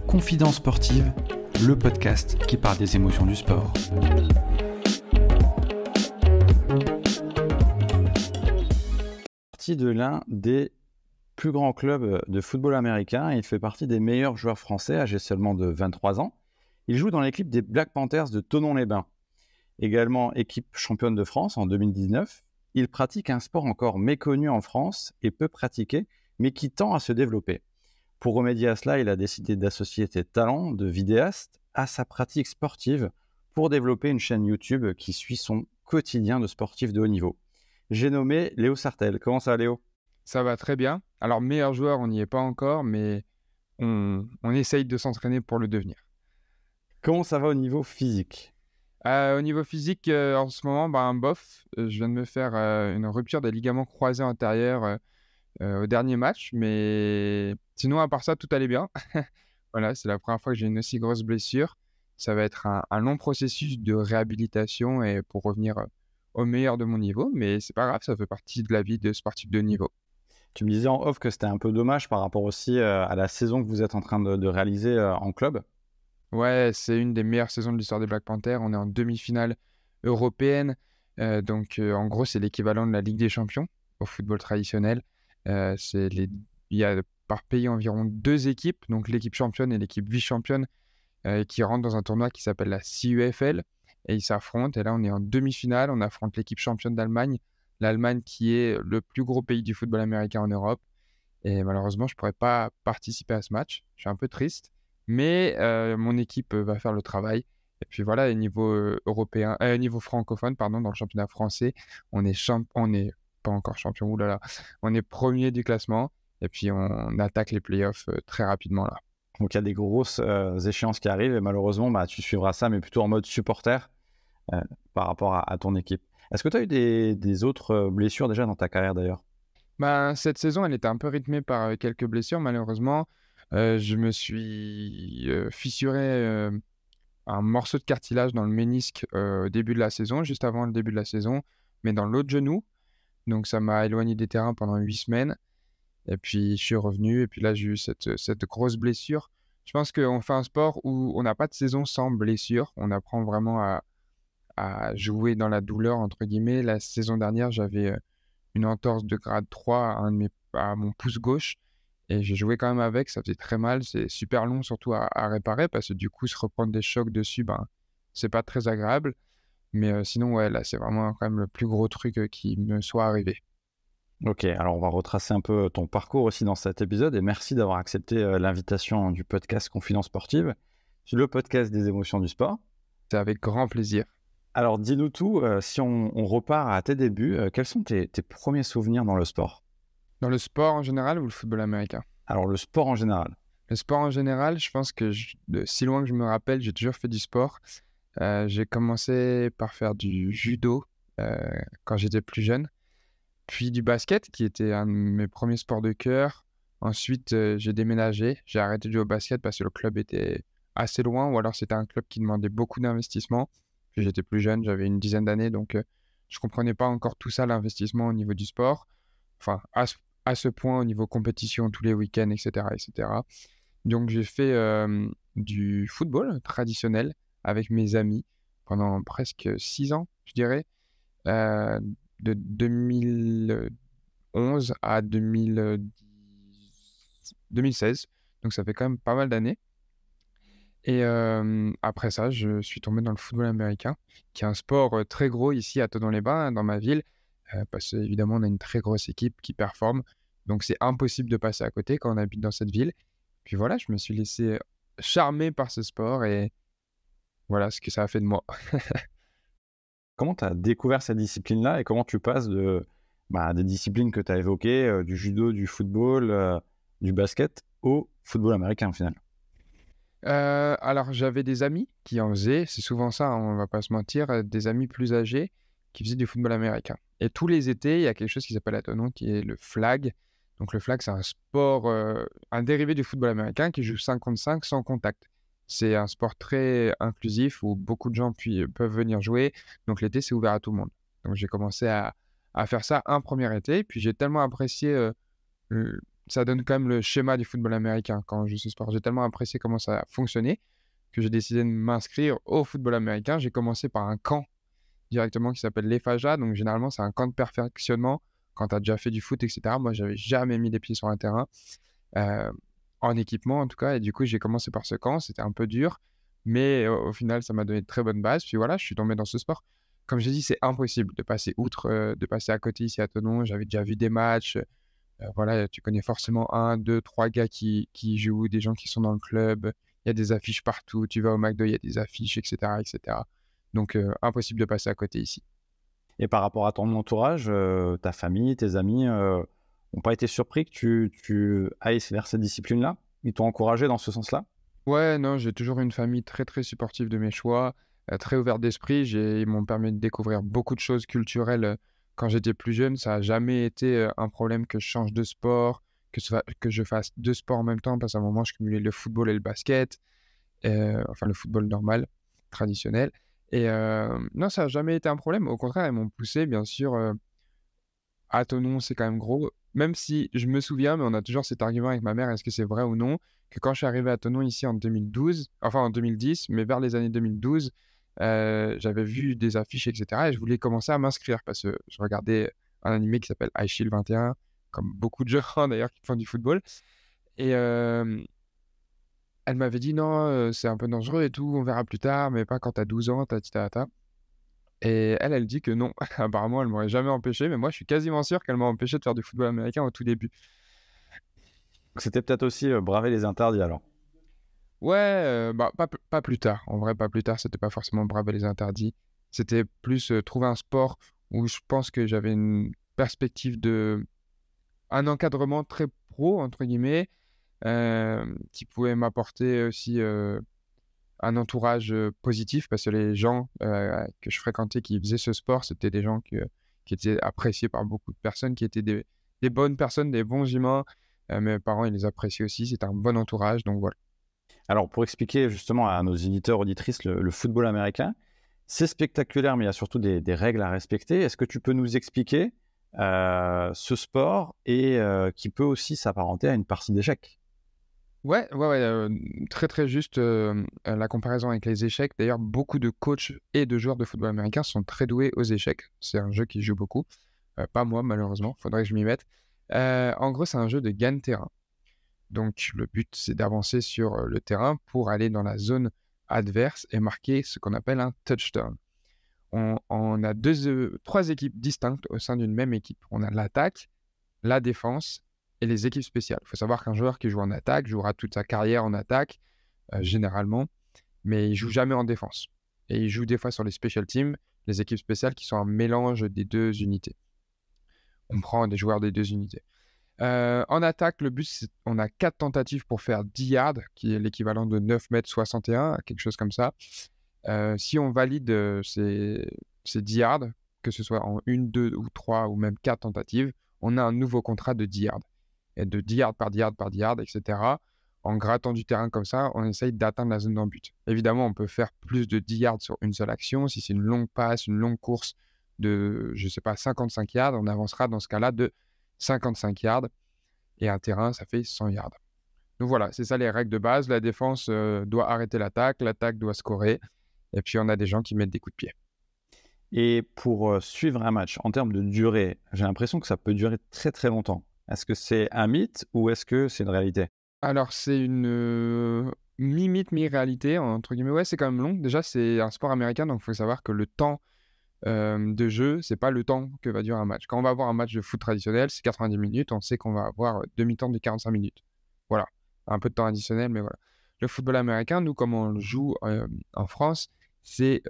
Confidence sportive, le podcast qui parle des émotions du sport. Partie de l'un des plus grands clubs de football américain, il fait partie des meilleurs joueurs français, âgé seulement de 23 ans. Il joue dans l'équipe des Black Panthers de Thonon-les-Bains. Également équipe championne de France en 2019, il pratique un sport encore méconnu en France et peu pratiqué, mais qui tend à se développer. Pour remédier à cela, il a décidé d'associer ses talents de vidéaste à sa pratique sportive pour développer une chaîne YouTube qui suit son quotidien de sportif de haut niveau. J'ai nommé Léo Sartell. Comment ça va, Léo ? Ça va très bien. Alors, meilleur joueur, on n'y est pas encore, mais on essaye de s'entraîner pour le devenir. Comment ça va au niveau physique ? Au niveau physique, en ce moment, bof. Je viens de me faire une rupture des ligaments croisés antérieurs au dernier match, mais sinon, à part ça, tout allait bien. Voilà, c'est la première fois que j'ai une aussi grosse blessure. Ça va être un long processus de réhabilitation et pour revenir au meilleur de mon niveau, mais c'est pas grave, ça fait partie de la vie de sportif de haut niveau. Tu me disais en off que c'était un peu dommage par rapport aussi à la saison que vous êtes en train de réaliser en club. Ouais, c'est une des meilleures saisons de l'histoire des Black Panthers. On est en demi-finale européenne. En gros, c'est l'équivalent de la Ligue des Champions au football traditionnel. Il y a par pays environ 2 équipes, donc l'équipe championne et l'équipe vice-championne, qui rentrent dans un tournoi qui s'appelle la CUFL. Et ils s'affrontent. Et là, on est en demi-finale. On affronte l'équipe championne d'Allemagne. L'Allemagne qui est le plus gros pays du football américain en Europe. Et malheureusement, je ne pourrais pas participer à ce match. Je suis un peu triste. Mais mon équipe va faire le travail. Et puis voilà, niveau niveau francophone, pardon, dans le championnat français, on est pas encore champion, oulala, on est premier du classement. Et puis on attaque les playoffs très rapidement là. Donc il y a des grosses échéances qui arrivent et malheureusement, tu suivras ça, mais plutôt en mode supporter par rapport à ton équipe. Est-ce que tu as eu des autres blessures déjà dans ta carrière d'ailleurs ? Cette saison, elle était un peu rythmée par quelques blessures, malheureusement. Je me suis fissuré un morceau de cartilage dans le ménisque au début de la saison, juste avant le début de la saison, mais dans l'autre genou. Donc ça m'a éloigné des terrains pendant 8 semaines. Et puis je suis revenu, et puis là j'ai eu cette grosse blessure. Je pense qu'on fait un sport où on n'a pas de saison sans blessure. On apprend vraiment à jouer dans la douleur, entre guillemets. La saison dernière, j'avais une entorse de grade 3 à mon pouce gauche. Et j'ai joué quand même avec, ça faisait très mal. C'est super long surtout à réparer parce que du coup, se reprendre des chocs dessus, c'est pas très agréable. Mais sinon, ouais, là, c'est vraiment quand même le plus gros truc qui me soit arrivé. Ok, alors on va retracer un peu ton parcours aussi dans cet épisode et merci d'avoir accepté l'invitation du podcast Confidence sportive, le podcast des émotions du sport. C'est avec grand plaisir. Alors dis-nous tout, si on repart à tes débuts, quels sont tes premiers souvenirs dans le sport ? Dans le sport en général ou le football américain ? Alors le sport en général. Le sport en général, je pense que de si loin que je me rappelle, j'ai toujours fait du sport. J'ai commencé par faire du judo quand j'étais plus jeune. Puis du basket, qui était un de mes premiers sports de cœur. Ensuite, j'ai déménagé. J'ai arrêté de jouer au basket parce que le club était assez loin ou alors c'était un club qui demandait beaucoup d'investissement. Puis j'étais plus jeune, j'avais une dizaine d'années, donc je ne comprenais pas encore tout ça, l'investissement au niveau du sport. Enfin, à ce point, au niveau compétition, tous les week-ends, etc., etc. Donc, j'ai fait du football traditionnel avec mes amis pendant presque 6 ans, je dirais. De 2011 à 2016. Donc, ça fait quand même pas mal d'années. Et après ça, je suis tombé dans le football américain, qui est un sport très gros ici à Thonon-les-Bains, dans ma ville, parce qu'évidemment, on a une très grosse équipe qui performe. Donc, c'est impossible de passer à côté quand on habite dans cette ville. Puis voilà, je me suis laissé charmer par ce sport et voilà ce que ça a fait de moi. Comment tu as découvert cette discipline-là et comment tu passes des disciplines que tu as évoquées, du judo, du football, du basket, au football américain au final ? Alors, j'avais des amis qui en faisaient, c'est souvent ça, on va pas se mentir, des amis plus âgés qui faisaient du football américain. Et tous les étés, il y a quelque chose qui s'appelle à Thonon, qui est le flag. Donc le flag, c'est un sport, un dérivé du football américain qui joue 5 contre 5 sans contact. C'est un sport très inclusif où beaucoup de gens peuvent venir jouer. Donc l'été, c'est ouvert à tout le monde. Donc j'ai commencé à à faire ça un premier été. Puis j'ai tellement apprécié, ça donne quand même le schéma du football américain quand on joue ce sport. J'ai tellement apprécié comment ça fonctionnait que j'ai décidé de m'inscrire au football américain. J'ai commencé par un camp directement qui s'appelle l'EFAJA. Donc généralement, c'est un camp de perfectionnement quand tu as déjà fait du foot, etc. Moi, j'avais jamais mis les pieds sur un terrain, euh, en équipement en tout cas. Et du coup, j'ai commencé par ce camp. C'était un peu dur, mais au final, ça m'a donné de très bonnes bases. Puis voilà, je suis tombé dans ce sport. Comme j'ai dit, c'est impossible de passer outre, de passer à côté ici à Thonon. J'avais déjà vu des matchs. Voilà, tu connais forcément un, deux, trois gars qui jouent, des gens qui sont dans le club. Il y a des affiches partout. Tu vas au McDo, il y a des affiches, etc., etc. Donc, impossible de passer à côté ici. Et par rapport à ton entourage, ta famille, tes amis, n'ont pas été surpris que tu ailles vers cette discipline-là? Ils t'ont encouragé dans ce sens-là? Ouais, non, j'ai toujours une famille très, très supportive de mes choix, très ouverte d'esprit. Ils m'ont permis de découvrir beaucoup de choses culturelles quand j'étais plus jeune. Ça n'a jamais été un problème que je change de sport, que je fasse deux sports en même temps, parce qu'à un moment, je cumulais le football et le basket, enfin le football normal, traditionnel. Et non, ça n'a jamais été un problème. Au contraire, ils m'ont poussé, bien sûr. À Thonon, c'est quand même gros. Même si je me souviens, mais on a toujours cet argument avec ma mère, est-ce que c'est vrai ou non, que quand je suis arrivé à Thonon ici en 2012, enfin en 2010, mais vers les années 2012, j'avais vu des affiches, etc. Et je voulais commencer à m'inscrire parce que je regardais un animé qui s'appelle High Shield 21, comme beaucoup de gens d'ailleurs qui font du football. Et elle m'avait dit non, c'est un peu dangereux et tout, on verra plus tard, mais pas quand t'as 12 ans, ta. Et elle dit que non. Apparemment, elle m'aurait jamais empêché, mais moi, je suis quasiment sûr qu'elle m'a empêché de faire du football américain au tout début. C'était peut-être aussi braver les interdits alors. Ouais, bah, pas plus tard. En vrai, pas plus tard, c'était pas forcément braver les interdits. C'était plus trouver un sport où je pense que j'avais une perspective un encadrement très pro, entre guillemets, qui pouvait m'apporter aussi un entourage positif parce que les gens que je fréquentais qui faisaient ce sport, c'était des gens qui étaient appréciés par beaucoup de personnes, qui étaient des bonnes personnes, des bons humains. Mes parents, ils les appréciaient aussi. C'était un bon entourage. Donc voilà. Alors, pour expliquer justement à nos éditeurs, auditrices, le football américain, c'est spectaculaire, mais il y a surtout des règles à respecter. Est-ce que tu peux nous expliquer ce sport et qui peut aussi s'apparenter à une partie d'échecs? Ouais, ouais, ouais, très très juste la comparaison avec les échecs. D'ailleurs, beaucoup de coachs et de joueurs de football américain sont très doués aux échecs. C'est un jeu qui joue beaucoup. Pas moi, malheureusement. Faudrait que je m'y mette. En gros, c'est un jeu de gagne-terrain. Donc, le but, c'est d'avancer sur le terrain pour aller dans la zone adverse et marquer ce qu'on appelle un touchdown. On a trois équipes distinctes au sein d'une même équipe. On a l'attaque, la défense et les équipes spéciales. Il faut savoir qu'un joueur qui joue en attaque jouera toute sa carrière en attaque, généralement, mais il joue jamais en défense. Et il joue des fois sur les special teams, les équipes spéciales qui sont un mélange des deux unités. On prend des joueurs des deux unités. En attaque, le but, c'est on a 4 tentatives pour faire 10 yards, qui est l'équivalent de 9,61 m, quelque chose comme ça. Si on valide ces 10 yards, que ce soit en 1, 2 ou 3 ou même 4 tentatives, on a un nouveau contrat de 10 yards. Et de 10 yards par 10 yards par 10 yards, etc. En grattant du terrain comme ça, on essaye d'atteindre la zone d'en but. Évidemment, on peut faire plus de 10 yards sur une seule action. Si c'est une longue passe, une longue course de, je sais pas, 55 yards, on avancera dans ce cas-là de 55 yards. Et un terrain, ça fait 100 yards. Donc voilà, c'est ça les règles de base. La défense doit arrêter l'attaque doit scorer. Et puis, on a des gens qui mettent des coups de pied. Et pour suivre un match, en termes de durée, j'ai l'impression que ça peut durer très très longtemps. Est-ce que c'est un mythe ou est-ce que c'est une réalité? Alors, c'est une mi-mythe, mi-réalité, entre guillemets. Ouais, c'est quand même long. Déjà, c'est un sport américain, donc il faut savoir que le temps de jeu, c'est pas le temps que va durer un match. Quand on va avoir un match de foot traditionnel, c'est 90 minutes. On sait qu'on va avoir demi-temps de 45 minutes. Voilà. Un peu de temps additionnel, mais voilà. Le football américain, nous, comme on le joue en France, c'est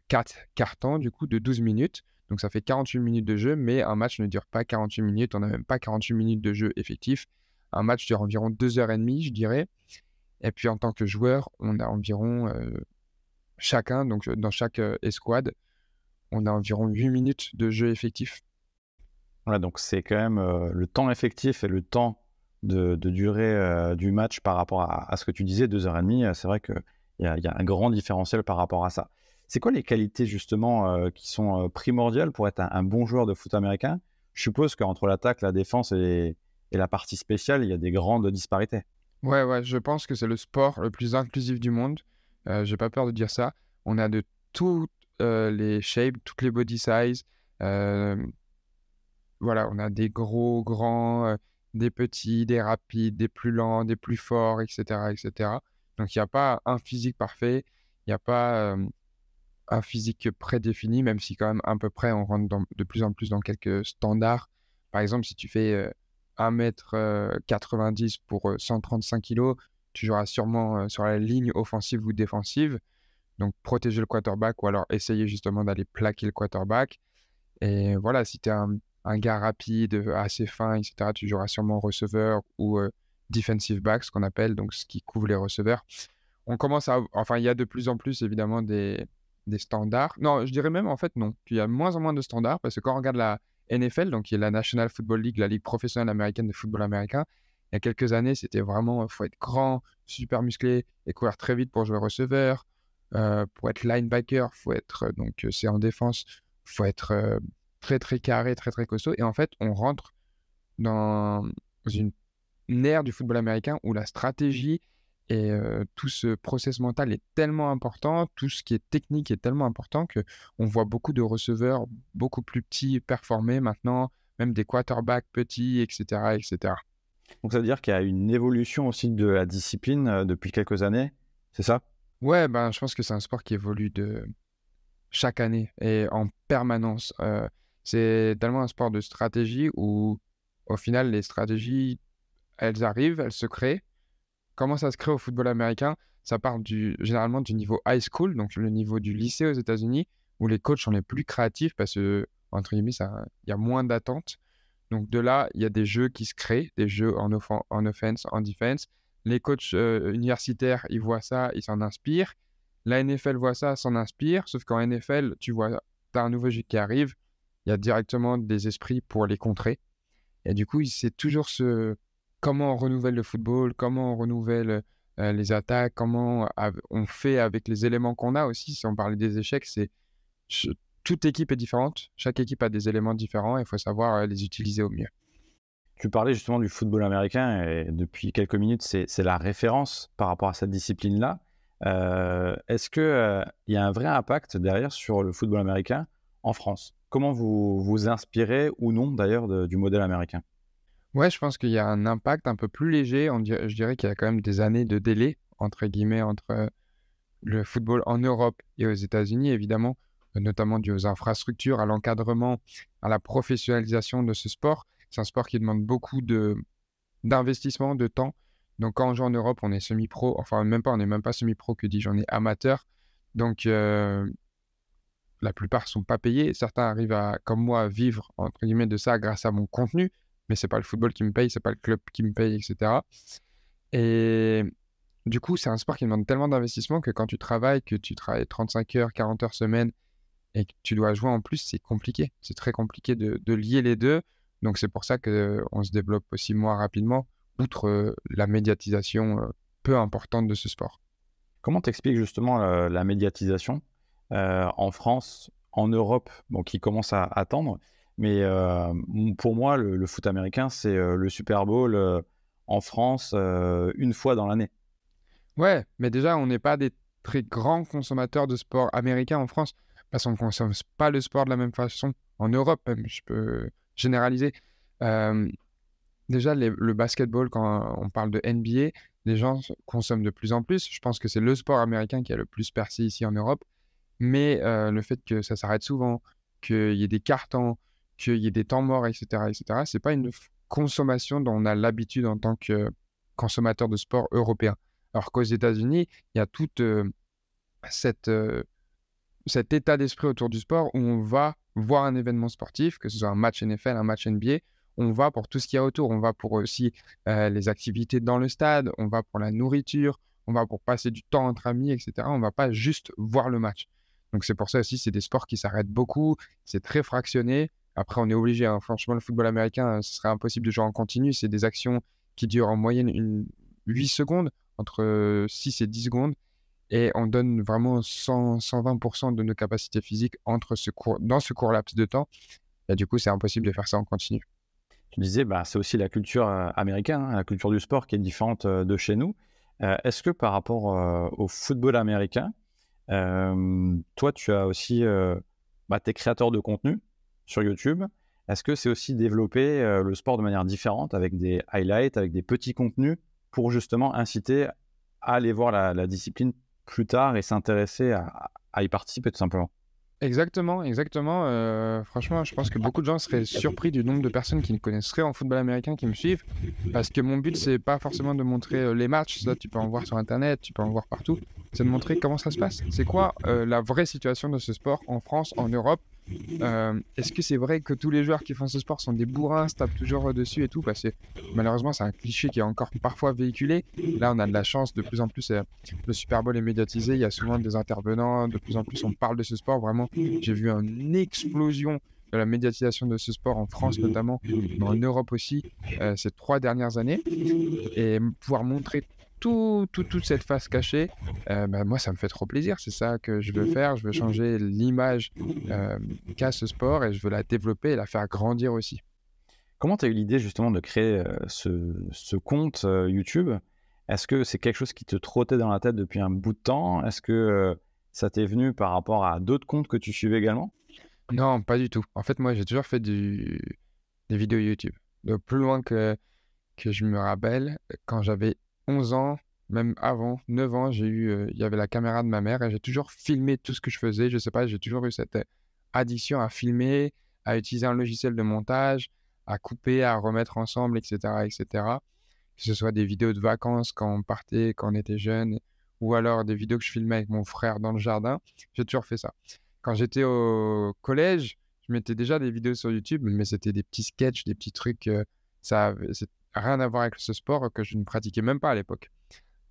4 quarts-temps, du coup, de 12 minutes. Donc, ça fait 48 minutes de jeu, mais un match ne dure pas 48 minutes. On n'a même pas 48 minutes de jeu effectif. Un match dure environ 2h30, je dirais. Et puis, en tant que joueur, on a environ chacun, donc dans chaque escouade, on a environ 8 minutes de jeu effectif. Voilà, donc c'est quand même le temps effectif et le temps de durée du match par rapport à ce que tu disais, 2h30. C'est vrai qu'il y a un grand différentiel par rapport à ça. C'est quoi les qualités justement qui sont primordiales pour être un bon joueur de foot américain? Je suppose qu'entre l'attaque, la défense et la partie spéciale, il y a des grandes disparités. Ouais, ouais, je pense que c'est le sport le plus inclusif du monde. J'ai pas peur de dire ça. On a de toutes les shapes, toutes les body size. Hem, voilà, on a des gros, grands, des petits, des rapides, des plus lents, des plus forts, et cetera, et cetera. Donc il y a pas un physique parfait, il y a pas, un physique prédéfini, même si quand même à peu près on rentre de plus en plus dans quelques standards. Par exemple, si tu fais 1,90 m pour 135 kilos, tu joueras sûrement sur la ligne offensive ou défensive. Donc protéger le quarterback ou alors essayer justement d'aller plaquer le quarterback. Et voilà, si tu es un gars rapide, assez fin, etc., tu joueras sûrement receveur ou defensive back, ce qu'on appelle, donc ce qui couvre les receveurs. On commence à enfin, il y a de plus en plus évidemment des standards. Non, je dirais même en fait non, qu'il y a de moins en moins de standards parce que quand on regarde la NFL, donc qui est la National Football League, la ligue professionnelle américaine de football américain, il y a quelques années, c'était vraiment, faut être grand, super musclé et courir très vite pour jouer receveur. Pour être linebacker, faut être, donc c'est en défense, faut être, très, très carré, très, très costaud et en fait, on rentre dans une ère du football américain où la stratégie et tout ce process mental est tellement important, tout ce qui est technique est tellement important qu'on voit beaucoup de receveurs beaucoup plus petits performer maintenant, même des quarterbacks petits, et cetera, et cetera. Donc ça veut dire qu'il y a une évolution aussi de la discipline depuis quelques années, c'est ça? Ouais, ben, je pense que c'est un sport qui évolue de chaque année et en permanence. C'est tellement un sport de stratégie où, au final, les stratégies, elles arrivent, elles se créent. Comment ça se crée au football américain? Ça part généralement du niveau high school, donc le niveau du lycée aux États-Unis, où les coachs sont les plus créatifs parce que, entre guillemets, il y a moins d'attentes. Donc de là, il y a des jeux qui se créent, des jeux en offense, en defense. Les coachs universitaires, ils voient ça, ils s'en inspirent. La NFL voit ça, s'en inspire. Sauf qu'en NFL, tu vois, tu as un nouveau jeu qui arrive, il y a directement des esprits pour les contrer. Et du coup, c'est toujours comment on renouvelle le football, comment on renouvelle les attaques, comment on fait avec les éléments qu'on a aussi. Si on parlait des échecs, ch- toute équipe est différente, chaque équipe a des éléments différents et il faut savoir les utiliser au mieux. Tu parlais justement du football américain et depuis quelques minutes, c'est la référence par rapport à cette discipline-là. Est-ce que, il y a un vrai impact derrière sur le football américain en France? Comment vous vous inspirez ou non d'ailleurs du modèle américain? Ouais, je pense qu'il y a un impact un peu plus léger. Je dirais qu'il y a quand même des années de délai, entre guillemets, entre le football en Europe et aux États-Unis, évidemment, notamment dû aux infrastructures, à l'encadrement, à la professionnalisation de ce sport. C'est un sport qui demande beaucoup d'investissement, de temps. Donc, quand on joue en Europe, on est semi-pro. Enfin, même pas, on n'est même pas semi-pro, que dis-je, on est amateur. Donc, la plupart sont pas payés. Certains arrivent à, comme moi, à vivre, entre guillemets, de ça grâce à mon contenu. Mais c'est pas le football qui me paye, c'est pas le club qui me paye, etc. Et du coup, c'est un sport qui demande tellement d'investissement que quand que tu travailles 35 heures, 40 heures semaine et que tu dois jouer en plus, c'est compliqué. C'est très compliqué de lier les deux. Donc, c'est pour ça qu'on se développe aussi moins rapidement, outre la médiatisation peu importante de ce sport. Comment t'expliques justement la médiatisation en France, en Europe, bon, qui commence à attendre, mais pour moi, le foot américain, c'est le Super Bowl en France une fois dans l'année. Ouais, mais déjà, on n'est pas des très grands consommateurs de sport américain en France, parce qu'on ne consomme pas le sport de la même façon. En Europe, même, je peux généraliser. Euh, Déjà, le basketball, quand on parle de NBA, les gens consomment de plus en plus. Je pense que c'est le sport américain qui a le plus percé ici en Europe. Mais le fait que ça s'arrête souvent, qu'il y ait des cartons, qu'il y ait des temps morts, etc., c'est pas une consommation dont on a l'habitude en tant que consommateur de sport européen. Alors qu'aux États-Unis, il y a tout cette, cet état d'esprit autour du sport où on va voir un événement sportif, que ce soit un match NFL, un match NBA, on va pour tout ce qu'il y a autour. On va pour aussi les activités dans le stade, on va pour la nourriture, on va pour passer du temps entre amis, etc. On ne va pas juste voir le match. Donc c'est pour ça aussi, c'est des sports qui s'arrêtent beaucoup, c'est très fractionné. Après, on est obligé, hein. Franchement, le football américain, ce serait impossible de jouer en continu. C'est des actions qui durent en moyenne 8 secondes, entre 6 et 10 secondes. et on donne vraiment 120% de nos capacités physiques dans ce court laps de temps. Et du coup, c'est impossible de faire ça en continu. Tu disais, bah, c'est aussi la culture américaine, hein, la culture du sport qui est différente de chez nous. Est-ce que par rapport au football américain, toi, tu as aussi tes créateurs de contenu sur YouTube. Est-ce que c'est aussi développer le sport de manière différente avec des highlights, avec des petits contenus pour justement inciter à aller voir la discipline plus tard et s'intéresser à y participer tout simplement? Exactement, exactement. Franchement, je pense que beaucoup de gens seraient surpris du nombre de personnes qui ne connaissent rien en football américain qui me suivent. Parce que mon but, c'est pas forcément de montrer les matchs. Ça, tu peux en voir sur Internet, tu peux en voir partout. C'est de montrer comment ça se passe. C'est quoi la vraie situation de ce sport en France, en Europe. Est-ce que c'est vrai que tous les joueurs qui font ce sport sont des bourrins, se tapent toujours dessus et tout? Parce que malheureusement, c'est un cliché qui est encore parfois véhiculé. Là, on a de la chance, de plus en plus, le Super Bowl est médiatisé, il y a souvent des intervenants, de plus en plus, on parle de ce sport. Vraiment, j'ai vu une explosion de la médiatisation de ce sport en France notamment, mais en Europe aussi, ces 3 dernières années. Et pouvoir montrer toute cette face cachée, moi, ça me fait trop plaisir. C'est ça que je veux faire. Je veux changer l'image qu'a ce sport et je veux la développer et la faire grandir aussi. Comment tu as eu l'idée justement de créer ce compte YouTube? Est-ce que c'est quelque chose qui te trottait dans la tête depuis un bout de temps? Est-ce que ça t'est venu par rapport à d'autres comptes que tu suivais également? Non, pas du tout. En fait, moi, j'ai toujours fait des vidéos YouTube. De plus loin que je me rappelle, quand j'avais 11 ans, même avant, 9 ans, il y avait la caméra de ma mère et j'ai toujours filmé tout ce que je faisais. Je sais pas, j'ai toujours eu cette addiction à filmer, à utiliser un logiciel de montage, à couper, à remettre ensemble, etc., etc. Que ce soit des vidéos de vacances quand on partait, quand on était jeune, ou alors des vidéos que je filmais avec mon frère dans le jardin. J'ai toujours fait ça. Quand j'étais au collège, je mettais déjà des vidéos sur YouTube, mais c'était des petits sketchs, des petits trucs. C'est rien à voir avec ce sport que je ne pratiquais même pas à l'époque.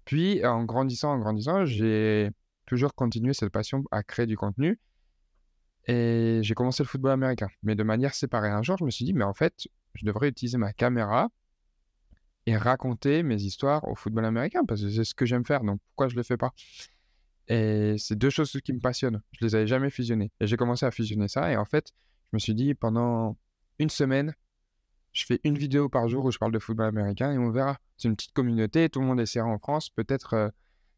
Puis, en grandissant, j'ai toujours continué cette passion à créer du contenu et j'ai commencé le football américain, mais de manière séparée. Un jour, je me suis dit, mais en fait, je devrais utiliser ma caméra et raconter mes histoires au football américain parce que c'est ce que j'aime faire, donc pourquoi je ne le fais pas? Et c'est deux choses qui me passionnent. Je les avais jamais fusionnées. Et j'ai commencé à fusionner ça. Et en fait, je me suis dit, pendant une semaine, je fais une vidéo par jour où je parle de football américain et on verra. C'est une petite communauté, tout le monde est serré en France. Peut-être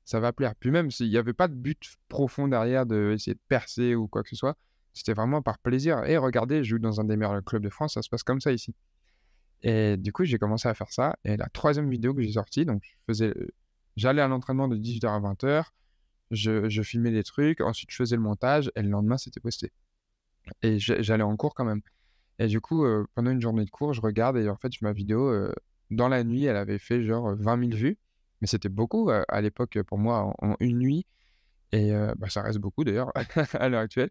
ça va plaire. Puis même s'il n'y avait pas de but profond derrière d'essayer de percer ou quoi que ce soit, c'était vraiment par plaisir. Et regardez, je joue dans un des meilleurs clubs de France, ça se passe comme ça ici. Et du coup, j'ai commencé à faire ça. Et la troisième vidéo que j'ai sortie, donc j'allais à l'entraînement de 18h à 20h. Je filmais des trucs, ensuite je faisais le montage et le lendemain c'était posté. Et j'allais en cours quand même. Et du coup, pendant une journée de cours, je regarde et en fait, ma vidéo, dans la nuit, elle avait fait genre 20 000 vues. Mais c'était beaucoup à l'époque pour moi en une nuit. Et ça reste beaucoup d'ailleurs à l'heure actuelle.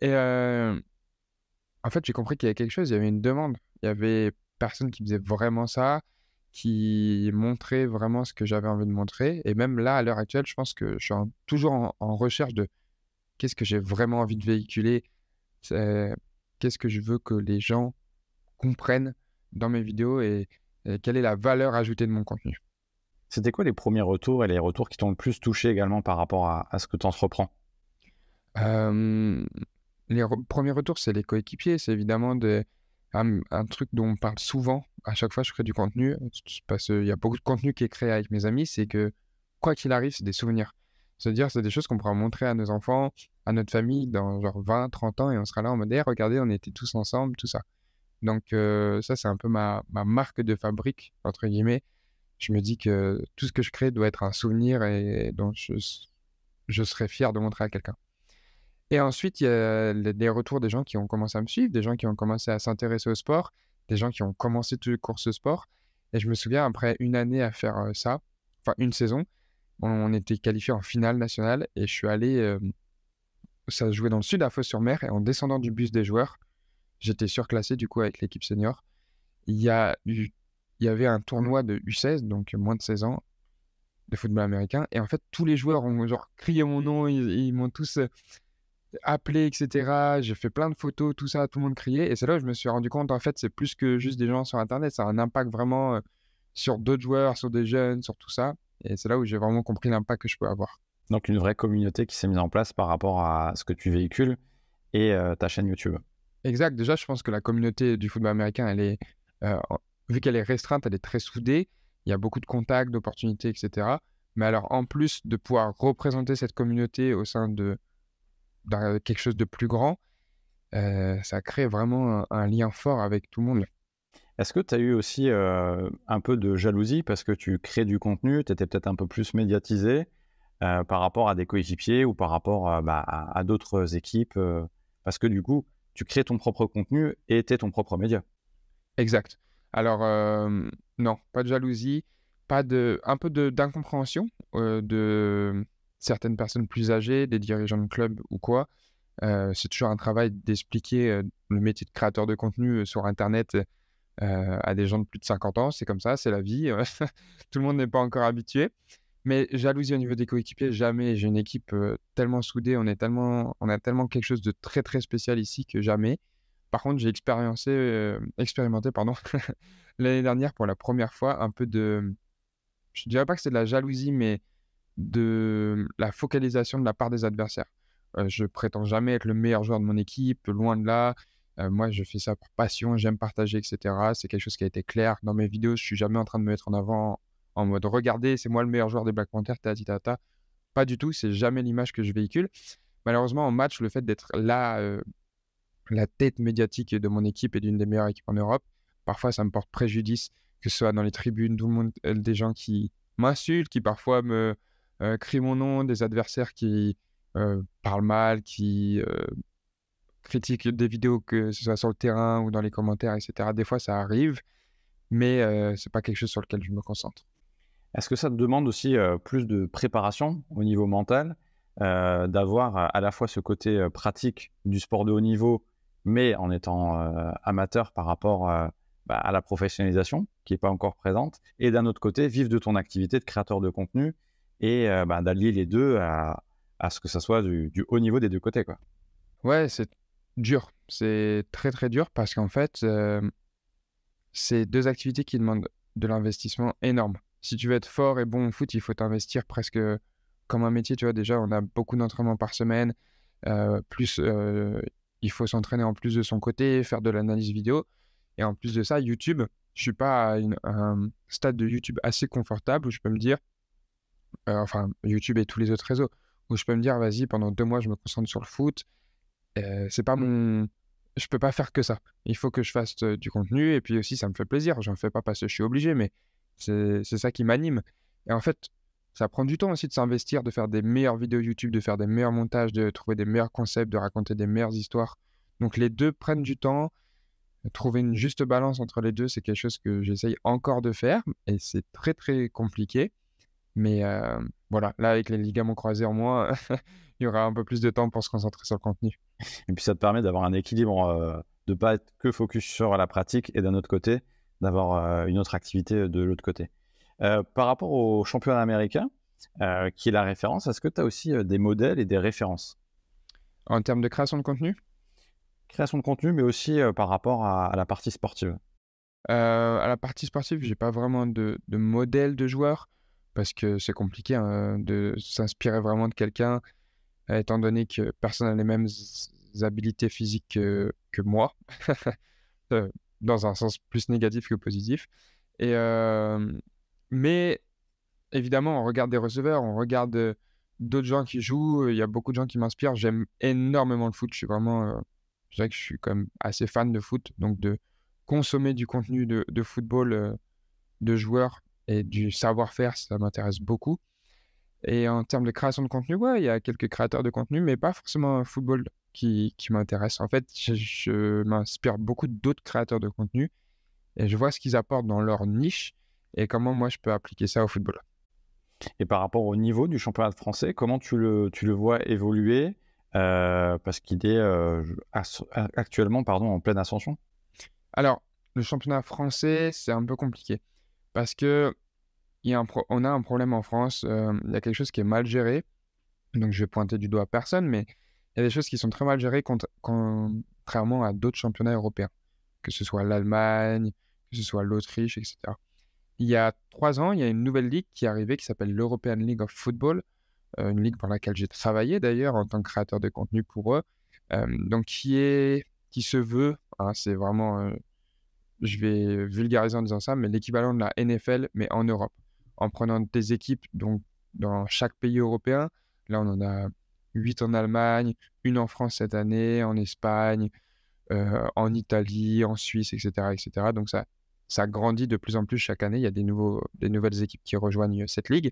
Et en fait, j'ai compris qu'il y avait quelque chose, il y avait une demande. Il y avait personne qui faisait vraiment ça, qui montrait vraiment ce que j'avais envie de montrer. Et même là, à l'heure actuelle, je pense que je suis toujours en recherche de qu'est-ce que j'ai vraiment envie de véhiculer, c'est- qu'est-ce que je veux que les gens comprennent dans mes vidéos et quelle est la valeur ajoutée de mon contenu. C'était quoi les premiers retours et les retours qui t'ont le plus touché également par rapport à ce que tu entreprends? Euh, les premiers retours, c'est les coéquipiers. C'est évidemment un truc dont on parle souvent. À chaque fois, je crée du contenu. Parce qu'il y a beaucoup de contenu qui est créé avec mes amis. C'est que, quoi qu'il arrive, c'est des souvenirs. C'est-à-dire, c'est des choses qu'on pourra montrer à nos enfants, à notre famille dans genre 20, 30 ans. Et on sera là en mode, Eh, regardez, on était tous ensemble, tout ça. Donc, ça, c'est un peu ma marque de fabrique, entre guillemets. Je me dis que tout ce que je crée doit être un souvenir et dont je serais fier de montrer à quelqu'un. Et ensuite, il y a les retours des gens qui ont commencé à me suivre, des gens qui ont commencé à s'intéresser au sport, des gens qui ont commencé toutes les courses sport. Et je me souviens, après une année à faire ça, enfin une saison, on était qualifié en finale nationale et je suis allé, ça se jouait dans le sud à Fos-sur-Mer et en descendant du bus des joueurs, j'étais surclassé du coup avec l'équipe senior. Il y a eu, il y avait un tournoi de U16, donc moins de 16 ans, de football américain. Et en fait, tous les joueurs ont genre crié mon nom, ils m'ont tous appelé, etc. J'ai fait plein de photos, tout ça, tout le monde criait. Et c'est là où je me suis rendu compte, en fait, c'est plus que juste des gens sur Internet, ça a un impact vraiment sur d'autres joueurs, sur des jeunes, sur tout ça. Et c'est là où j'ai vraiment compris l'impact que je peux avoir. Donc une vraie communauté qui s'est mise en place par rapport à ce que tu véhicules et ta chaîne YouTube. Exact. Déjà, je pense que la communauté du football américain, elle est, vu qu'elle est restreinte, elle est très soudée. Il y a beaucoup de contacts, d'opportunités, etc. Mais alors, en plus de pouvoir représenter cette communauté au sein d'un quelque chose de plus grand, ça crée vraiment un lien fort avec tout le monde. Est-ce que tu as eu aussi un peu de jalousie parce que tu crées du contenu, tu étais peut-être un peu plus médiatisé par rapport à des coéquipiers ou par rapport à d'autres équipes parce que du coup, tu crées ton propre contenu et tu es ton propre média. Exact. Alors, non, pas de jalousie, un peu d'incompréhension de certaines personnes plus âgées, des dirigeants de club ou quoi. C'est toujours un travail d'expliquer le métier de créateur de contenu sur Internet à des gens de plus de 50 ans. C'est comme ça, c'est la vie. Tout le monde n'est pas encore habitué. Mais jalousie au niveau des coéquipiers, jamais. J'ai une équipe tellement soudée, on a tellement quelque chose de très très spécial ici que jamais. Par contre, j'ai expérimenté pardon, l'année dernière pour la première fois un peu je dirais pas que c'est de la jalousie, mais de la focalisation de la part des adversaires. Je prétends jamais être le meilleur joueur de mon équipe, loin de là. Moi, je fais ça pour passion, j'aime partager, etc. C'est quelque chose qui a été clair dans mes vidéos. Je suis jamais en train de me mettre en avant en mode regardez, c'est moi le meilleur joueur des Black Panthers, tati tata. Pas du tout, c'est jamais l'image que je véhicule. Malheureusement, en match, le fait d'être là, la tête médiatique de mon équipe et d'une des meilleures équipes en Europe, parfois ça me porte préjudice, que ce soit dans les tribunes, tout le monde, des gens qui m'insultent, qui parfois me crient mon nom, des adversaires qui parlent mal, qui critiquent des vidéos, que ce soit sur le terrain ou dans les commentaires, etc. Des fois, ça arrive, mais c'est pas quelque chose sur lequel je me concentre. Est-ce que ça te demande aussi plus de préparation au niveau mental, d'avoir à la fois ce côté pratique du sport de haut niveau, mais en étant amateur par rapport à la professionnalisation qui n'est pas encore présente, et d'un autre côté, vivre de ton activité de créateur de contenu et d'allier les deux à ce que ça soit du haut niveau des deux côtés, quoi. Ouais, c'est dur. C'est très, très dur parce qu'en fait, c'est 2 activités qui demandent de l'investissement énorme. Si tu veux être fort et bon au foot, il faut t'investir presque comme un métier, tu vois? Déjà, on a beaucoup d'entraînements par semaine, plus, il faut s'entraîner en plus de son côté, faire de l'analyse vidéo et en plus de ça, YouTube, je suis pas à un stade de YouTube assez confortable où je peux me dire, enfin YouTube et tous les autres réseaux, où je peux me dire: «Vas-y, pendant 2 mois, je me concentre sur le foot». C'est pas je peux pas faire que ça. Il faut que je fasse, du contenu et puis aussi ça me fait plaisir. J'en fais pas parce que je suis obligé, mais c'est ça qui m'anime et en fait, ça prend du temps aussi de s'investir, de faire des meilleures vidéos YouTube, de faire des meilleurs montages, de trouver des meilleurs concepts, de raconter des meilleures histoires. Donc les 2 prennent du temps. Trouver une juste balance entre les 2, c'est quelque chose que j'essaye encore de faire et c'est très, très compliqué. Mais voilà, là avec les ligaments croisés en moins, il y aura un peu plus de temps pour se concentrer sur le contenu. Et puis ça te permet d'avoir un équilibre, de pas être que focus sur la pratique et d'un autre côté, d'avoir une autre activité de l'autre côté. Par rapport au championnat américain, qui est la référence, est-ce que tu as aussi des modèles et des références? En termes de création de contenu, Création de contenu, mais aussi par rapport à la partie sportive. à la partie sportive, j'ai pas vraiment de modèle de joueur parce que c'est compliqué, hein, de s'inspirer vraiment de quelqu'un, étant donné que personne n'a les mêmes habilités physiques que moi, dans un sens plus négatif que positif et mais évidemment, on regarde des receveurs, on regarde, d'autres gens qui jouent, il y a beaucoup de gens qui m'inspirent. J'aime énormément le foot, je suis vraiment, je dirais que je suis quand même assez fan de foot, donc de consommer du contenu de football, de joueurs et du savoir-faire, ça m'intéresse beaucoup et en termes de création de contenu, ouais, il y a quelques créateurs de contenu, mais pas forcément football qui m'intéressent. En fait, je m'inspire beaucoup d'autres créateurs de contenu et je vois ce qu'ils apportent dans leur niche et comment moi je peux appliquer ça au football. Et par rapport au niveau du championnat français, comment tu le vois évoluer? Parce qu'il est actuellement pardon, en pleine ascension. Alors, le championnat français, c'est un peu compliqué parce que on a un problème en France, il y a quelque chose qui est mal géré. Donc, je vais pointer du doigt personne, mais il y a des choses qui sont très mal gérées contrairement à d'autres championnats européens, que ce soit l'Allemagne, que ce soit l'Autriche, etc. Il y a 3 ans, il y a une nouvelle ligue qui est arrivée qui s'appelle l'European League of Football, une ligue pour laquelle j'ai travaillé d'ailleurs en tant que créateur de contenu pour eux, donc qui se veut, hein, c'est vraiment, je vais vulgariser en disant ça, mais l'équivalent de la NFL, mais en Europe. En prenant des équipes donc dans chaque pays européen. Là, on en a 8 en Allemagne, une en France cette année, en Espagne, en Italie, en Suisse, et cetera. Donc ça grandit de plus en plus chaque année. Il y a des nouvelles équipes qui rejoignent cette ligue.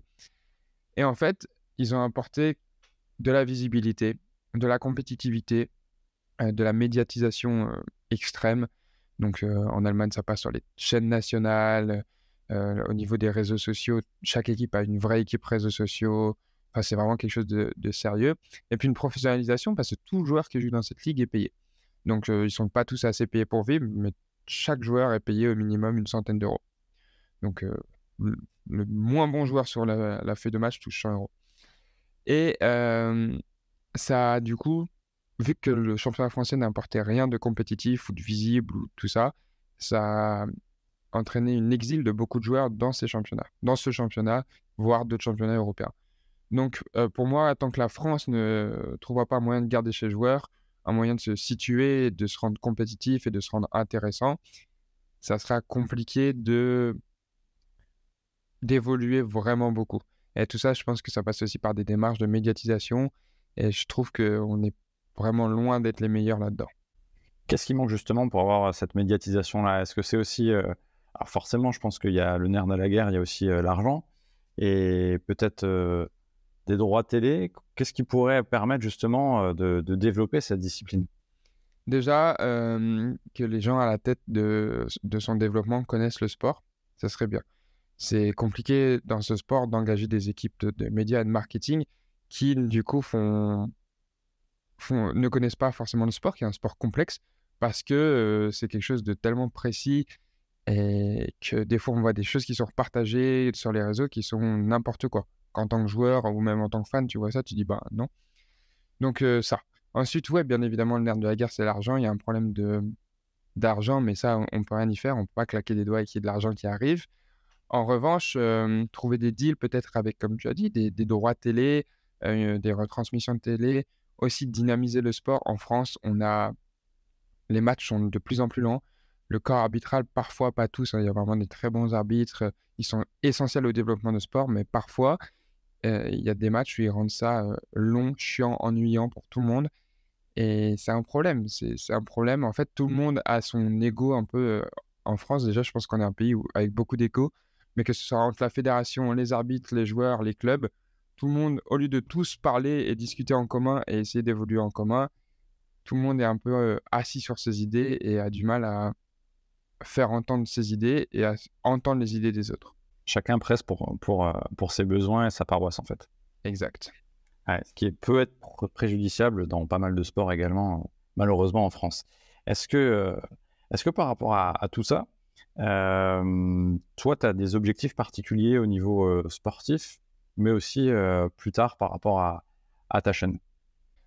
Et en fait, ils ont apporté de la visibilité, de la compétitivité, de la médiatisation extrême. Donc en Allemagne, ça passe sur les chaînes nationales. Au niveau des réseaux sociaux, chaque équipe a une vraie équipe réseaux sociaux. Enfin, c'est vraiment quelque chose de sérieux. Et puis une professionnalisation parce que tout joueur qui joue dans cette ligue est payé. Donc ils ne sont pas tous assez payés pour vivre, mais chaque joueur est payé au minimum une centaine d'euros. Donc le moins bon joueur sur la feuille de match touche 100 euros. Et ça, du coup, vu que le championnat français n'apportait rien de compétitif ou de visible ou tout ça, ça a entraîné une exil de beaucoup de joueurs dans ce championnat, voire d'autres championnats européens. Donc, pour moi, tant que la France ne trouvera pas un moyen de garder ses joueurs, un moyen de se situer, de se rendre compétitif et de se rendre intéressant, ça sera compliqué d'évoluer vraiment beaucoup. Et tout ça, je pense que ça passe aussi par des démarches de médiatisation. Et je trouve qu'on est vraiment loin d'être les meilleurs là-dedans. Qu'est-ce qui manque justement pour avoir cette médiatisation-là? Est-ce que c'est aussi... Alors forcément, je pense qu'il y a le nerf de la guerre, il y a aussi l'argent et peut-être des droits télé. Qu'est-ce qui pourrait permettre justement de développer cette discipline? Déjà, que les gens à la tête de son développement connaissent le sport, ça serait bien. C'est compliqué dans ce sport d'engager des équipes de médias et de marketing qui, du coup, ne connaissent pas forcément le sport, qui est un sport complexe, parce que c'est quelque chose de tellement précis et que des fois, on voit des choses qui sont partagées sur les réseaux qui sont n'importe quoi. Qu'en tant que joueur ou même en tant que fan, tu vois ça, tu dis bah non. Donc ça. Ensuite, ouais, bien évidemment, le nerf de la guerre, c'est l'argent. Il y a un problème d'argent, mais ça, on peut rien y faire. On peut pas claquer des doigts et qu'il y ait de l'argent qui arrive. En revanche, trouver des deals peut-être avec, comme tu as dit, des droits télé, des retransmissions de télé, aussi dynamiser le sport. En France, les matchs sont de plus en plus lents. Le corps arbitral, parfois, pas tous, hein, il y a vraiment des très bons arbitres. Ils sont essentiels au développement de sport, mais parfois, il y a des matchs où ils rendent ça long, chiant, ennuyant pour tout le monde. Et c'est un problème. C'est un problème. En fait, tout le monde a son ego un peu. En France, déjà, je pense qu'on est un pays avec beaucoup d'égo, mais que ce soit entre la fédération, les arbitres, les joueurs, les clubs, tout le monde, au lieu de tous parler et discuter en commun et essayer d'évoluer en commun, tout le monde est un peu assis sur ses idées et a du mal à faire entendre ses idées et à entendre les idées des autres. Chacun presse pour ses besoins et sa paroisse, en fait. Exact. Ouais, ce qui peut être préjudiciable dans pas mal de sports également, malheureusement en France. Est-ce que par rapport à tout ça, toi, tu as des objectifs particuliers au niveau sportif, mais aussi plus tard par rapport à ta chaîne?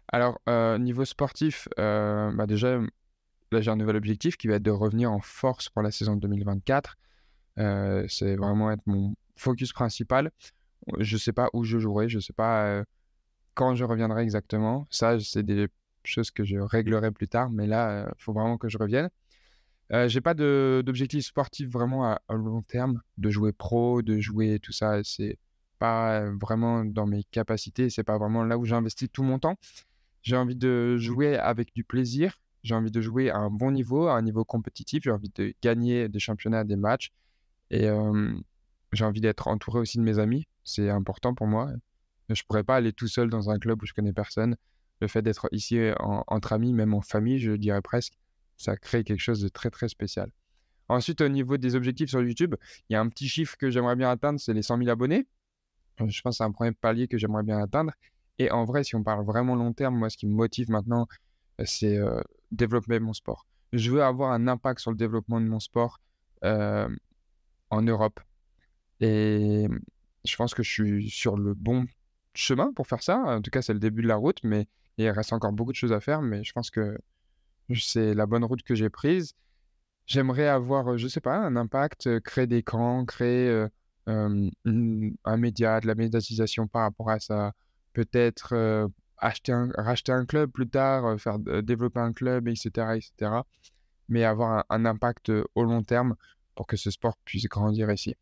Alors, niveau sportif, bah déjà, là, j'ai un nouvel objectif qui va être de revenir en force pour la saison 2024. C'est vraiment être mon focus principal. Je ne sais pas où je jouerai, je ne sais pas quand je reviendrai exactement. Ça, c'est des choses que je réglerai plus tard, mais là, il faut vraiment que je revienne. J'ai pas d'objectif sportif vraiment à long terme, de jouer pro, de jouer tout ça. C'est pas vraiment dans mes capacités, c'est pas vraiment là où j'investis tout mon temps. J'ai envie de jouer avec du plaisir. J'ai envie de jouer à un bon niveau, à un niveau compétitif. J'ai envie de gagner des championnats, des matchs. Et j'ai envie d'être entouré aussi de mes amis. C'est important pour moi. Je ne pourrais pas aller tout seul dans un club où je connais personne. Le fait d'être ici entre amis, même en famille, je dirais presque, ça crée quelque chose de très, très spécial. Ensuite, au niveau des objectifs sur YouTube, il y a un petit chiffre que j'aimerais bien atteindre, c'est les 100 000 abonnés. Je pense que c'est un premier palier que j'aimerais bien atteindre. Et en vrai, si on parle vraiment long terme, moi, ce qui me motive maintenant, c'est développer mon sport. Je veux avoir un impact sur le développement de mon sport en Europe. Et je pense que je suis sur le bon chemin pour faire ça. En tout cas, c'est le début de la route, mais il reste encore beaucoup de choses à faire. Mais je pense que c'est la bonne route que j'ai prise. J'aimerais avoir, je sais pas, un impact, créer des camps, créer un média, de la médiatisation par rapport à ça, peut-être racheter un club plus tard, développer un club, etc., etc. Mais avoir un impact au long terme pour que ce sport puisse grandir ici.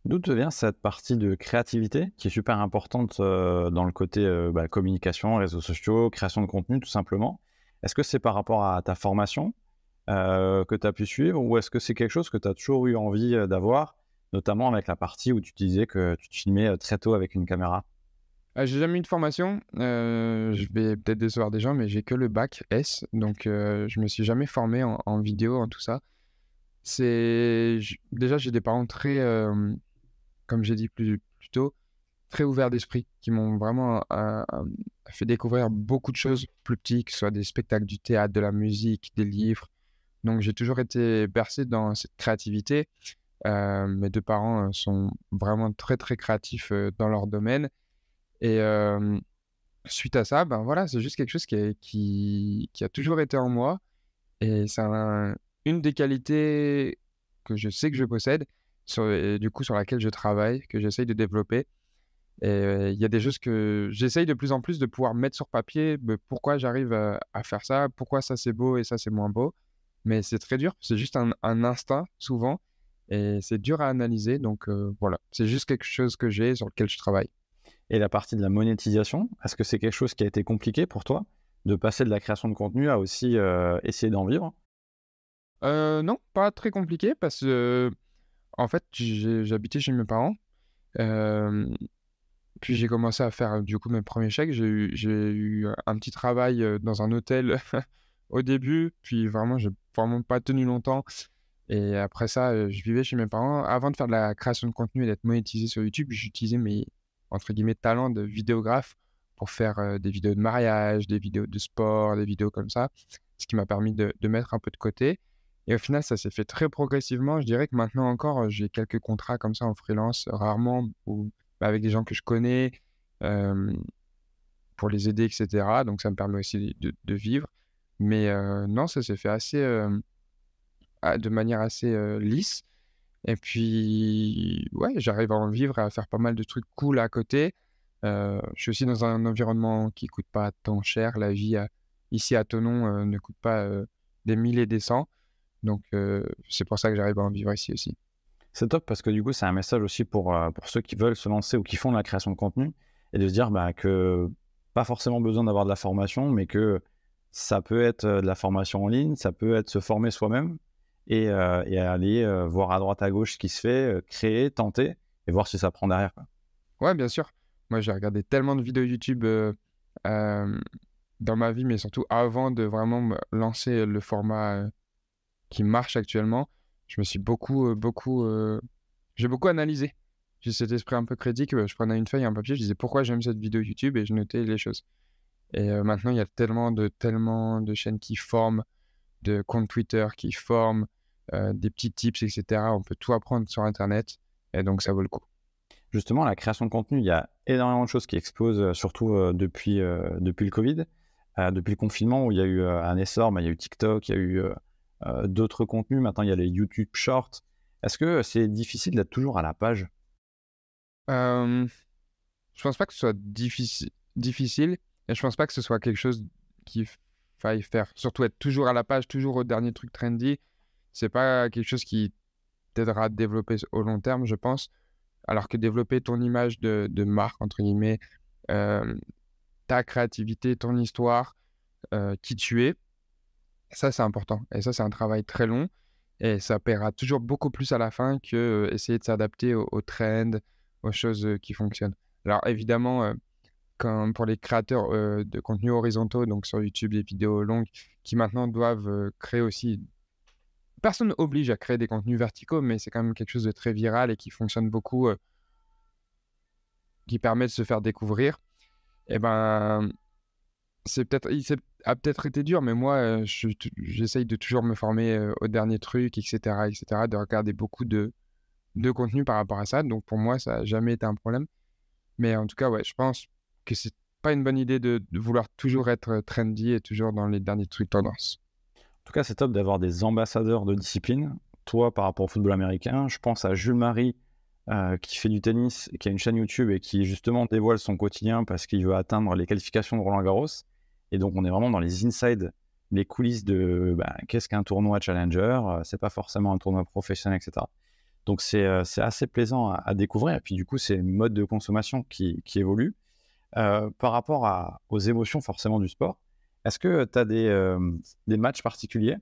D'où te vient cette partie de créativité qui est super importante dans le côté communication, réseaux sociaux, création de contenu tout simplement? Est-ce que c'est par rapport à ta formation que tu as pu suivre ou est-ce que c'est quelque chose que tu as toujours eu envie d'avoir, notamment avec la partie où tu disais que tu te filmais très tôt avec une caméra? J'ai jamais eu de formation, je vais peut-être décevoir des gens, mais j'ai que le bac S, donc je me suis jamais formé en vidéo, en tout ça. Déjà, j'ai des parents très, comme j'ai dit plus tôt, très ouverts d'esprit, qui m'ont vraiment, fait découvrir beaucoup de choses plus petits, que ce soit des spectacles, du théâtre, de la musique, des livres. Donc j'ai toujours été bercé dans cette créativité. Mes 2 parents, sont vraiment très, très créatifs, dans leur domaine et suite à ça, ben, voilà, c'est juste quelque chose qui a toujours été en moi et c'est une des qualités que je sais que je possède et du coup sur laquelle je travaille, que j'essaye de développer et il y a des choses que j'essaye de plus en plus de pouvoir mettre sur papier, pourquoi j'arrive à faire ça, pourquoi ça c'est beau et ça c'est moins beau. Mais c'est très dur, c'est juste un instinct souvent et c'est dur à analyser donc voilà, c'est juste quelque chose que j'ai sur lequel je travaille. Et la partie de la monétisation, est-ce que c'est quelque chose qui a été compliqué pour toi de passer de la création de contenu à aussi essayer d'en vivre? Non, pas très compliqué parce que en fait, j'habitais chez mes parents, hem, puis j'ai commencé à faire, du coup, mes premiers chèques. J'ai eu un petit travail, dans un hôtel au début, puis vraiment, j'ai vraiment pas tenu longtemps et après ça, je vivais chez mes parents. Avant de faire de la création de contenu et d'être monétisé sur YouTube, j'utilisais mes, entre guillemets, «talents» de vidéographe pour faire, des vidéos de mariage, des vidéos de sport, des vidéos comme ça. Ce qui m'a permis de mettre un peu de côté et au final, ça s'est fait très progressivement. Je dirais que maintenant encore, j'ai quelques contrats comme ça en freelance, rarement ou avec des gens que je connais, hem, pour les aider et cetera. Donc ça me permet aussi de vivre. Mais non, ça s'est fait assez, de manière assez, lisse et puis ouais, j'arrive à en vivre et à faire pas mal de trucs cool à côté. Je suis aussi dans un environnement qui coûte pas tant cher. La vie ici à Thonon, ne coûte pas, des milliers et des cents. Donc c'est pour ça que j'arrive à en vivre ici aussi. C'est top parce que du coup, c'est un message aussi pour ceux qui veulent se lancer ou qui font de la création de contenu et de se dire que pas forcément besoin d'avoir de la formation, mais que ça peut être de la formation en ligne, ça peut être se former soi-même et aller voir à droite à gauche ce qui se fait, créer, tenter et voir si ça prend derrière, quoi. Ouais, bien sûr. Moi, j'ai regardé tellement de vidéos YouTube, hem, dans ma vie, mais surtout avant de vraiment me lancer le format, qui marche actuellement. Je me suis j'ai beaucoup analysé. J'ai cet esprit un peu critique, je prenais une feuille et un papier, je disais: «Pourquoi j'aime cette vidéo YouTube?» et je notais les choses et maintenant il y a tellement de chaînes qui forment, de comptes Twitter qui forment, des petits tips et cetera. On peut tout apprendre sur internet et donc ça vaut le coup. Justement, la création de contenu, il y a énormément de choses qui explosent, surtout depuis le Covid, depuis le confinement où il y a eu un essor, mais il y a eu TikTok, il y a eu d'autres contenus. Maintenant, il y a les YouTube Shorts. Est-ce que c'est difficile d'être toujours à la page? Hem, je pense pas que ce soit difficile et je pense pas que ce soit quelque chose qu'il faille faire. Surtout être toujours à la page, toujours au dernier truc trendy, c'est pas quelque chose qui t'aidera à te développer au long terme, je pense. Alors que développer ton image de «marque» entre guillemets, hem, ta créativité, ton histoire, qui tu es, ça c'est important et ça c'est un travail très long et ça paiera toujours beaucoup plus à la fin que, essayer de s'adapter aux trends, aux choses, qui fonctionnent. Alors évidemment, comme pour les créateurs, de contenus horizontaux, donc sur YouTube, des vidéos longues qui maintenant doivent, créer aussi personne oblige à créer des contenus verticaux, mais c'est quand même quelque chose de très viral et qui fonctionne beaucoup, qui permet de se faire découvrir et ben, c'est a peut-être été dur, mais moi, j'essaye de toujours me former, aux derniers trucs et cetera, de regarder beaucoup de contenu par rapport à ça. Donc pour moi, ça a jamais été un problème. Mais en tout cas, ouais, je pense que c'est pas une bonne idée de vouloir toujours être, trendy et toujours dans les derniers trucs tendance. En tout cas, c'est top d'avoir des ambassadeurs de discipline. Toi, par rapport au football américain, je pense à Jules Marie qui fait du tennis, qui a une chaîne YouTube et qui justement dévoile son quotidien parce qu'il veut atteindre les qualifications de Roland-Garros. Et donc, on est vraiment dans les inside, les coulisses de qu'est-ce qu'un tournoi Challenger, c'est pas forcément un tournoi professionnel, etc. Donc, c'est assez plaisant à découvrir. Et puis, du coup, c'est le mode de consommation qui évolue. Par rapport aux émotions forcément du sport, est-ce que tu as des matchs particuliers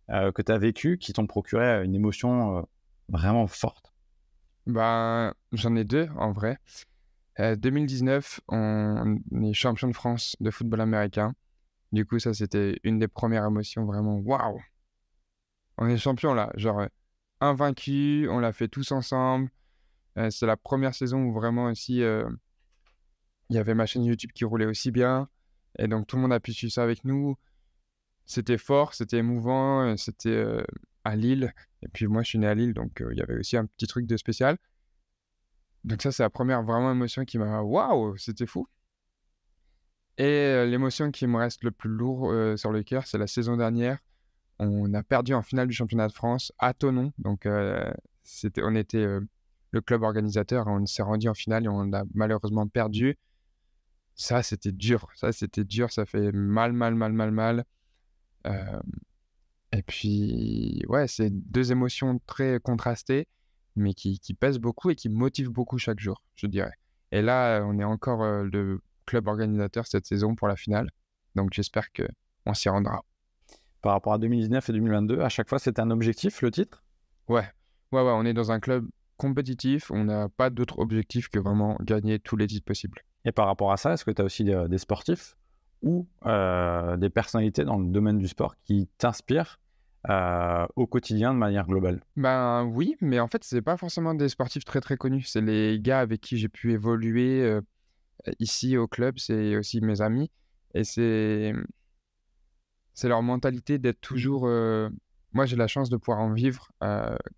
que tu as vécu qui t'ont procuré une émotion vraiment forte? Ben, j'en ai 2 en vrai. 2019, on est champion de France de football américain. Du coup, ça, c'était une des premières émotions vraiment: «Waouh! On est champion là!» Genre, invaincus, on l'a fait tous ensemble. C'est la première saison où vraiment aussi, il y avait ma chaîne YouTube qui roulait aussi bien et donc tout le monde a pu suivre ça avec nous. C'était fort, c'était émouvant, c'était, à Lille et puis moi, je suis né à Lille donc il y avait aussi un petit truc de spécial. Donc ça, c'est la première vraiment émotion qui m'a: «Waouh! C'était fou!» Et l'émotion qui me reste le plus lourd, sur le cœur, c'est la saison dernière. On a perdu en finale du championnat de France à Thonon. Donc on était, le club organisateur. On s'est rendu en finale et on a malheureusement perdu. Ça, c'était dur. Ça fait mal, mal, mal, mal, mal. Hem et puis, ouais, c'est 2 émotions très contrastées, mais qui pèsent beaucoup et qui me motivent beaucoup chaque jour, je dirais. Et là, on est encore, le club organisateur cette saison pour la finale, donc j'espère qu'on s'y rendra. Par rapport à 2019 et 2022, à chaque fois, c'était un objectif, le titre? Ouais, ouais, ouais, on est dans un club compétitif, on n'a pas d'autre objectif que vraiment gagner tous les titres possibles. Et par rapport à ça, est-ce que tu as aussi des sportifs ou des personnalités dans le domaine du sport qui t'inspirent au quotidien de manière globale? Ben oui, mais en fait, c'est pas forcément des sportifs très, très connus. C'est les gars avec qui j'ai pu évoluer, ici au club, c'est aussi mes amis et c'est leur mentalité d'être toujours, moi, j'ai la chance de pouvoir en vivre,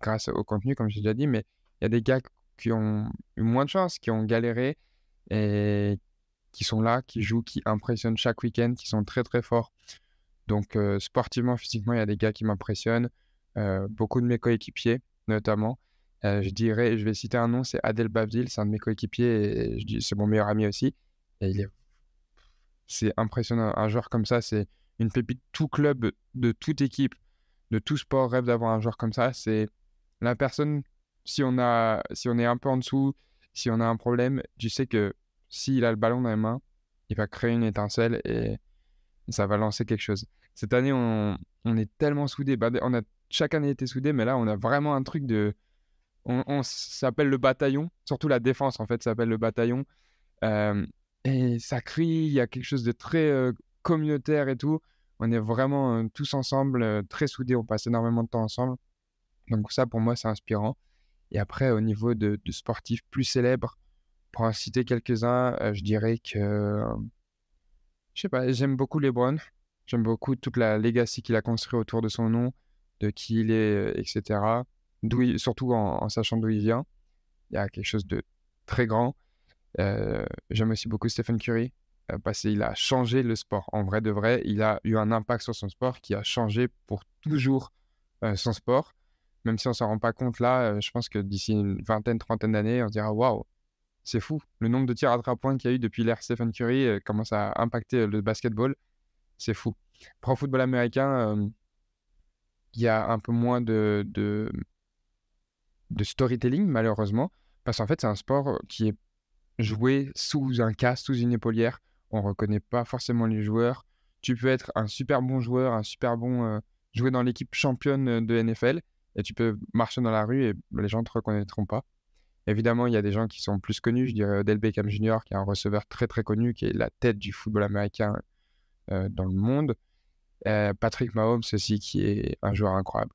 grâce au contenu, comme j'ai déjà dit, mais il y a des gars qui ont eu moins de chance, qui ont galéré et qui sont là, qui jouent, qui impressionnent chaque week-end, qui sont très, très forts. Donc, sportivement, physiquement, il y a des gars qui m'impressionnent, beaucoup de mes coéquipiers, notamment. Je vais citer un nom, c'est Adel Bavdil, c'est un de mes coéquipiers et je dis c'est mon meilleur ami aussi et c'est impressionnant. Un joueur comme ça, c'est une pépite. Tout club, de toute équipe, de tout sport rêve d'avoir un joueur comme ça. C'est la personne, si on est un peu en dessous, si on a un problème, tu sais que s'il a le ballon dans les mains, il va créer une étincelle et ça va lancer quelque chose. Cette année, on est tellement soudés. Bah, on a chaque année été soudés, mais là, on a vraiment un truc de. On s'appelle le bataillon, surtout la défense, en fait, s'appelle le bataillon. Hem et ça crie, il y a quelque chose de très, communautaire et tout. On est vraiment, tous ensemble, très soudés, on passe énormément de temps ensemble. Donc ça, pour moi, c'est inspirant et après au niveau de sportifs plus célèbres, pour en citer quelques-uns, je dirais que, je sais pas, j'aime beaucoup LeBron. J'aime beaucoup toute la legacy qu'il a construit autour de son nom, de qui il est, et cetera. Surtout en sachant d'où il vient. Il y a quelque chose de très grand. J'aime aussi beaucoup Stephen Curry, parce qu'il a changé le sport. En vrai de vrai, il a eu un impact sur son sport qui a changé pour toujours, son sport. Même si on s'en rend pas compte là, je pense que d'ici une vingtaine, trentaine d'années, on se dira: «Waouh, c'est fou!» Le nombre de tirs à 3 points qu'il y a eu depuis l'ère Stephen Curry, comment ça a impacté, le basketball, c'est fou. Pro football américain, il y a un peu moins de storytelling malheureusement, parce qu'en fait, c'est un sport, qui est jouer sous un casque, sous une épaulière. On reconnaît pas forcément les joueurs. Tu peux être un super bon joueur, un super bon, jouer dans l'équipe championne, de NFL et tu peux marcher dans la rue et les gens te reconnaîtront pas. Évidemment, il y a des gens qui sont plus connus, je dirais Odell Beckham Jr. qui est un receveur très, très connu, qui est la tête du football américain, dans le monde. Patrick Mahomes aussi qui est un joueur incroyable.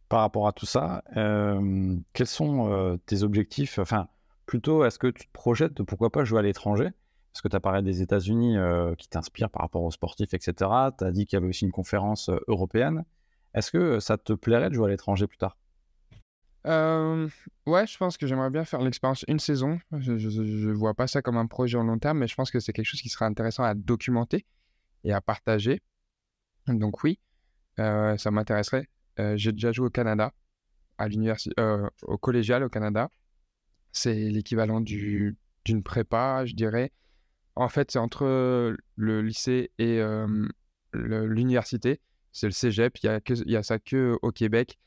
Par rapport à tout ça, quels sont tes objectifs? Enfin, plutôt, est-ce que tu te projettes de pourquoi pas jouer à l'étranger? Parce que tu as parlé des États-Unis qui t'inspirent par rapport aux sportifs, etc. Tu as dit qu'il y avait aussi une conférence européenne. Est-ce que ça te plairait de jouer à l'étranger plus tard? Hem, ouais, je pense que j'aimerais bien faire l'expérience une saison. Je vois pas ça comme un projet en long terme, mais je pense que c'est quelque chose qui serait intéressant à documenter et à partager. Donc oui, ça m'intéresserait. J'ai déjà joué au Canada, au collégial au Canada C'est l'équivalent d'une prépa, je dirais. En fait, c'est entre le lycée et l'université. C'est le cégep. Il y a ça que au Québec.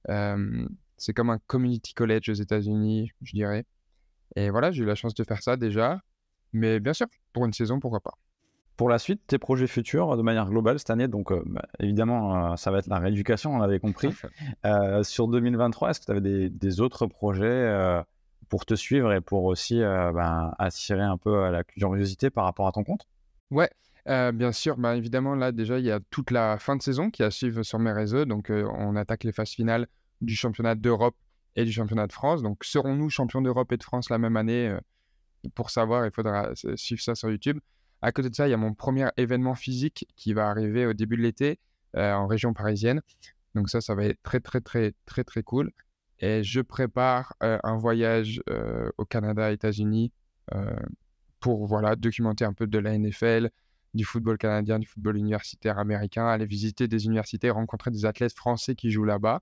C'est comme un community college aux États-Unis, je dirais. Et voilà, j'ai eu la chance de faire ça déjà. Mais bien sûr, pour une saison, pourquoi pas. Pour la suite, tes projets futurs de manière globale cette année, donc évidemment, ça va être la rééducation, on l'avait compris. Sur 2023, est-ce que tu avais des autres projets pour te suivre et pour aussi attirer un peu la curiosité par rapport à ton compte? Ouais, bien sûr, bah, évidemment, là, déjà, il y a toute la fin de saison qui à suivre sur mes réseaux. Donc, on attaque les phases finales du championnat d'Europe et du championnat de France. Donc, serons-nous champions d'Europe et de France la même année? Pour savoir, il faudra suivre ça sur YouTube. À côté de ça, il y a mon premier événement physique qui va arriver au début de l'été en région parisienne. Donc ça va être très, très, très, très, très cool. Et je prépare un voyage au Canada, États-Unis, euh, pour voilà, documenter un peu de la NFL, du football canadien, du football universitaire américain, aller visiter des universités, rencontrer des athlètes français qui jouent là-bas.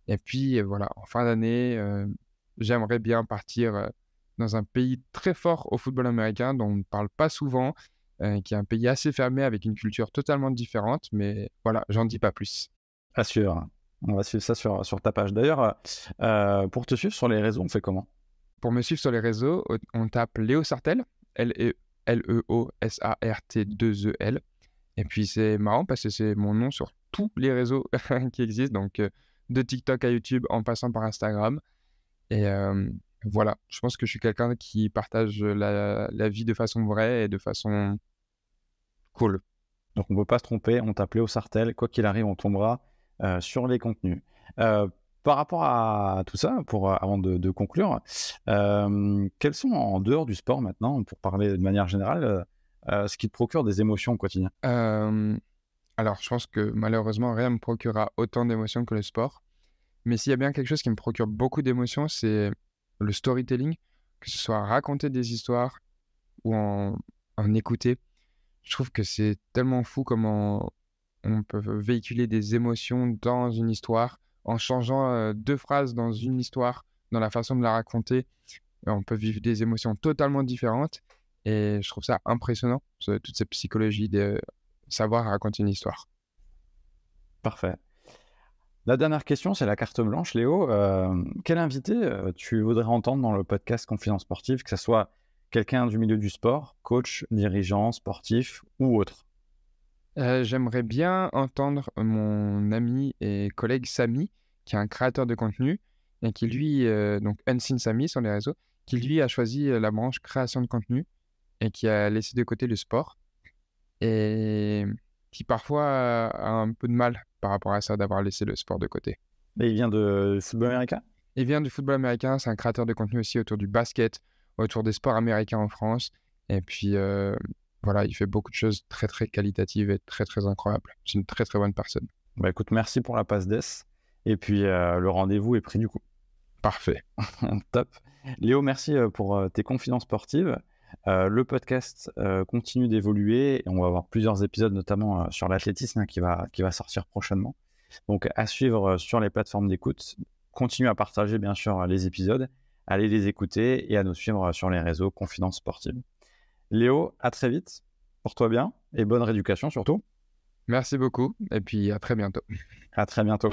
Et puis voilà, en fin d'année, j'aimerais bien partir dans un pays très fort au football américain dont on ne parle pas souvent, qui est un pays assez fermé avec une culture totalement différente. Mais voilà, j'en dis pas plus. Assure. On va suivre ça sur ta page. D'ailleurs, pour te suivre sur les réseaux, on fait comment? Pour me suivre sur les réseaux, on tape Léo Sartel, Leosart2EL. Et puis c'est marrant parce que c'est mon nom sur tous les réseaux qui existent, donc de TikTok à YouTube en passant par Instagram. Et voilà, je pense que je suis quelqu'un qui partage la vie de façon vraie et de façon cool. Donc on ne peut pas se tromper, on tape Léo Sartel, quoi qu'il arrive, on tombera sur les contenus. Par rapport à tout ça, avant de conclure, quels sont en dehors du sport maintenant, pour parler de manière générale, ce qui te procure des émotions au quotidien? Alors, je pense que malheureusement, rien ne me procurera autant d'émotions que le sport. Mais s'il y a bien quelque chose qui me procure beaucoup d'émotions, c'est le storytelling, que ce soit raconter des histoires ou en écouter. Je trouve que c'est tellement fou comment on peut véhiculer des émotions dans une histoire en changeant 2 phrases dans une histoire, dans la façon de la raconter. On peut vivre des émotions totalement différentes et je trouve ça impressionnant, toute cette psychologie de savoir raconter une histoire. Parfait. La dernière question, c'est la carte blanche, Léo. Quel invité tu voudrais entendre dans le podcast Confidence Sportive, que ce soit quelqu'un du milieu du sport, coach, dirigeant, sportif ou autre? J'aimerais bien entendre mon ami et collègue Samy, qui est un créateur de contenu et qui lui, donc Unseen Samy sur les réseaux, qui lui a choisi la branche création de contenu et qui a laissé de côté le sport et qui parfois a un peu de mal par rapport à ça, d'avoir laissé le sport de côté. Et il vient de football américain? Il vient du football américain, c'est un créateur de contenu aussi autour du basket, autour des sports américains en France. Et puis voilà, il fait beaucoup de choses très très qualitatives et très très incroyables. C'est une très très bonne personne. Bah écoute, merci pour la passe d'ess. Et puis le rendez-vous est pris du coup. Parfait. Top. Léo, merci pour tes confidences sportives. Le podcast continue d'évoluer et on va avoir plusieurs épisodes, notamment sur l'athlétisme qui va sortir prochainement. Donc à suivre sur les plateformes d'écoute. Continuez à partager bien sûr les épisodes, allez les écouter et à nous suivre sur les réseaux Confidence Sportive. Léo, à très vite. Porte-toi bien et bonne rééducation surtout. Merci beaucoup et puis à très bientôt. À très bientôt.